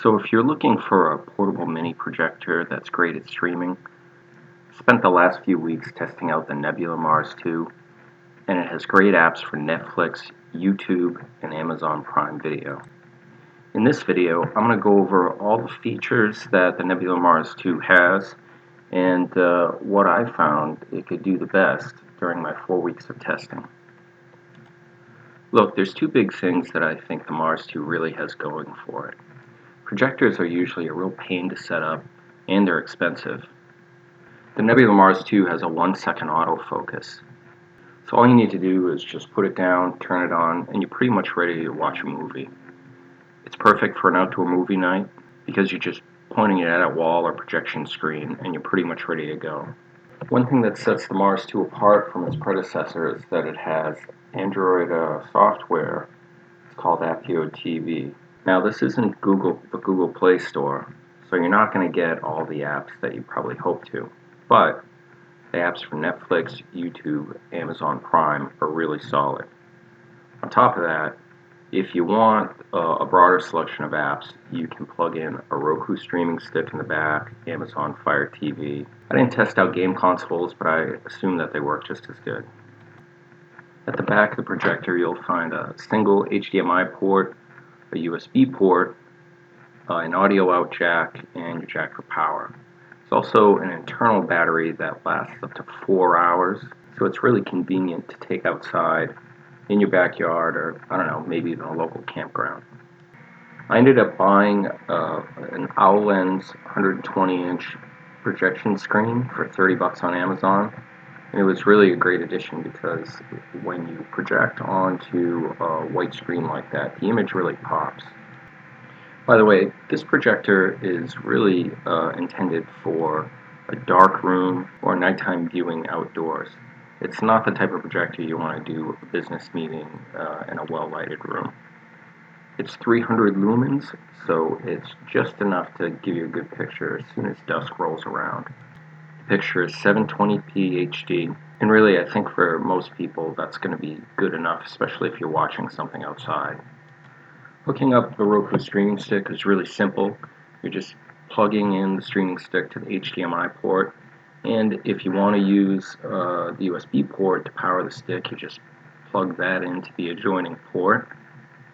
So if you're looking for a portable mini projector that's great at streaming, I spent the last few weeks testing out the Nebula Mars 2, and it has great apps for Netflix, YouTube, and Amazon Prime Video. In this video, I'm going to go over all the features that the Nebula Mars 2 has and what I found it could do the best during my 4 weeks of testing. Look, there's two big things that I think the Mars 2 really has going for it. Projectors are usually a real pain to set up, and they're expensive. The Nebula Mars 2 has a 1-second autofocus. So all you need to do is just put it down, turn it on, and you're pretty much ready to watch a movie. It's perfect for an outdoor movie night because you're just pointing it at a wall or projection screen and you're pretty much ready to go. One thing that sets the Mars 2 apart from its predecessor is that it has Android software. It's called Aptio TV. Now this isn't the Google Play Store, so you're not going to get all the apps that you probably hope to. But the apps for Netflix, YouTube, Amazon Prime are really solid. On top of that, if you want a broader selection of apps, you can plug in a Roku streaming stick in the back, Amazon Fire TV. I didn't test out game consoles, but I assume that they work just as good. At the back of the projector, you'll find a single HDMI port, a USB port, an audio out jack, and your jack for power. There's also an internal battery that lasts up to 4 hours, so it's really convenient to take outside in your backyard or, I don't know, maybe even a local campground. I ended up buying an OwlLens 120-inch projection screen for $30 on Amazon. And it was really a great addition because when you project onto a white screen like that, the image really pops. By the way, this projector is really intended for a dark room or nighttime viewing outdoors. It's not the type of projector you want to do a business meeting in a well-lighted room. It's 300 lumens, so it's just enough to give you a good picture as soon as dusk rolls around. The picture is 720p HD, and really I think for most people that's going to be good enough, especially if you're watching something outside. Hooking up the Roku streaming stick is really simple. You're just plugging in the streaming stick to the HDMI port, and if you want to use the USB port to power the stick, you just plug that into the adjoining port.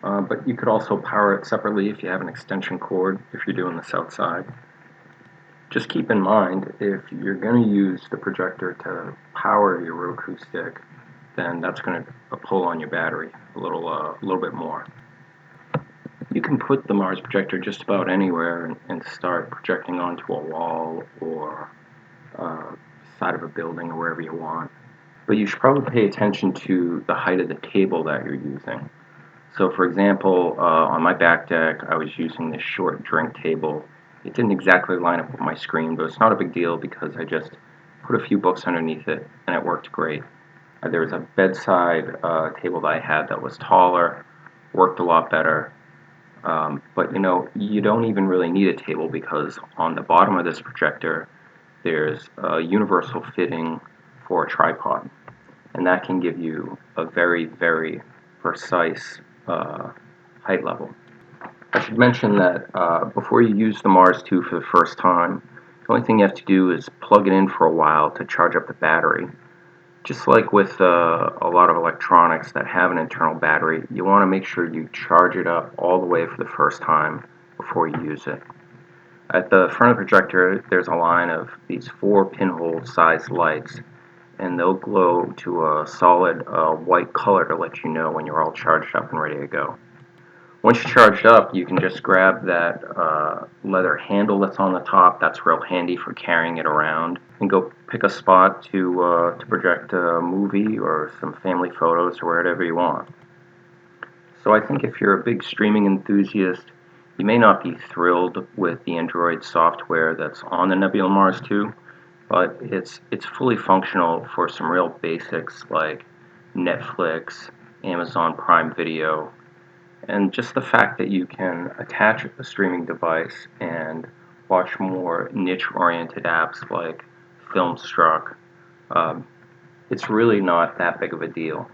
But you could also power it separately if you have an extension cord if you're doing this outside. Just keep in mind, if you're going to use the projector to power your Roku stick, then that's going to pull on your battery a little bit more. You can put the Mars projector just about anywhere and start projecting onto a wall or side of a building or wherever you want. But you should probably pay attention to the height of the table that you're using. So for example, on my back deck, I was using this short drink table. It didn't exactly line up with my screen, but it's not a big deal because I just put a few books underneath it and it worked great. There was a bedside table that I had that was taller, worked a lot better. But you know, you don't even really need a table because on the bottom of this projector there's a universal fitting for a tripod, and that can give you a very, very precise height level. I should mention that before you use the Mars 2 for the first time, the only thing you have to do is plug it in for a while to charge up the battery. Just like with a lot of electronics that have an internal battery, you want to make sure you charge it up all the way for the first time before you use it. At the front of the projector, there's a line of these 4 pinhole-sized lights, and they'll glow to a solid white color to let you know when you're all charged up and ready to go. Once you're charged up, you can just grab that leather handle that's on the top. That's real handy for carrying it around, and go pick a spot to project a movie or some family photos or whatever you want. So I think if you're a big streaming enthusiast, you may not be thrilled with the Android software that's on the Nebula Mars 2, but it's fully functional for some real basics like Netflix, Amazon Prime Video, and just the fact that you can attach a streaming device and watch more niche-oriented apps like Filmstruck, it's really not that big of a deal.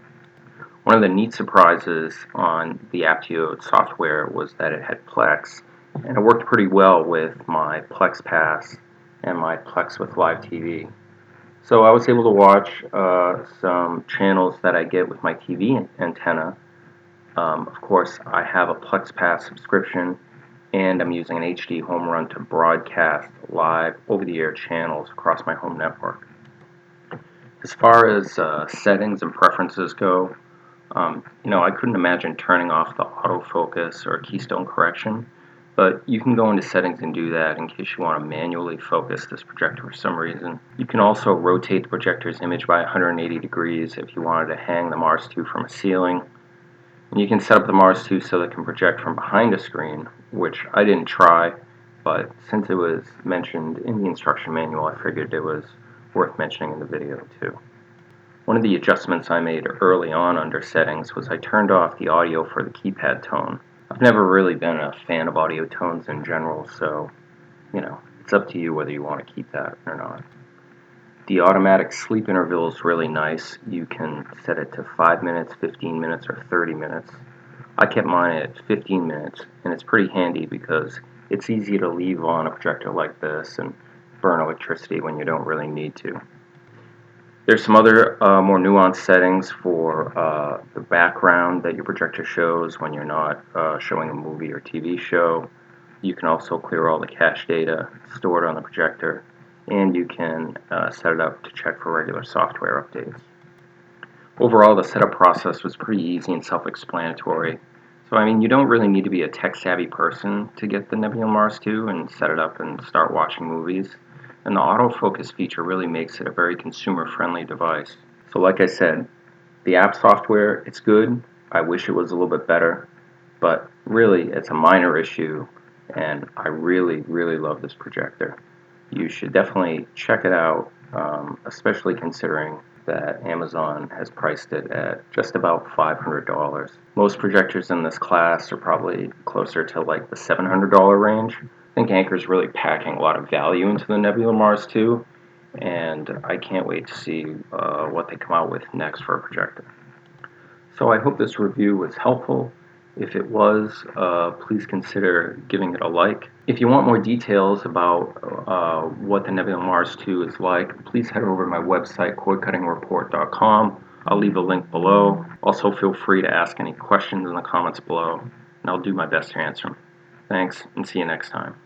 One of the neat surprises on the Aptio software was that it had Plex, and it worked pretty well with my Plex Pass and my Plex with Live TV. So I was able to watch some channels that I get with my TV antenna. Of course, I have a Plex Pass subscription, and I'm using an HD home run to broadcast live over-the-air channels across my home network. As far as settings and preferences go, I couldn't imagine turning off the autofocus or keystone correction, but you can go into settings and do that in case you want to manually focus this projector for some reason. You can also rotate the projector's image by 180 degrees if you wanted to hang the Mars 2 from a ceiling. And you can set up the Mars 2 so that it can project from behind a screen, which I didn't try, but since it was mentioned in the instruction manual, I figured it was worth mentioning in the video too. One of the adjustments I made early on under settings was I turned off the audio for the keypad tone. I've never really been a fan of audio tones in general, so, it's up to you whether you want to keep that or not. The automatic sleep interval is really nice. You can set it to 5 minutes, 15 minutes, or 30 minutes. I kept mine at 15 minutes, and it's pretty handy because it's easy to leave on a projector like this and burn electricity when you don't really need to. There's some other more nuanced settings for the background that your projector shows when you're not showing a movie or TV show. You can also clear all the cache data stored on the projector, and you can set it up to check for regular software updates. Overall, the setup process was pretty easy and self-explanatory. So, you don't really need to be a tech-savvy person to get the Nebula Mars 2 and set it up and start watching movies. And the autofocus feature really makes it a very consumer-friendly device. So like I said, the app software, it's good. I wish it was a little bit better, but really it's a minor issue, and I really, really love this projector. You should definitely check it out, especially considering that Amazon has priced it at just about $500. Most projectors in this class are probably closer to like the $700 range. I think Anker's really packing a lot of value into the Nebula Mars 2, and I can't wait to see what they come out with next for a projector. So I hope this review was helpful. If it was, please consider giving it a like. If you want more details about what the Nebula Mars 2 is like, please head over to my website, cordcuttingreport.com. I'll leave a link below. Also, feel free to ask any questions in the comments below, and I'll do my best to answer them. Thanks, and see you next time.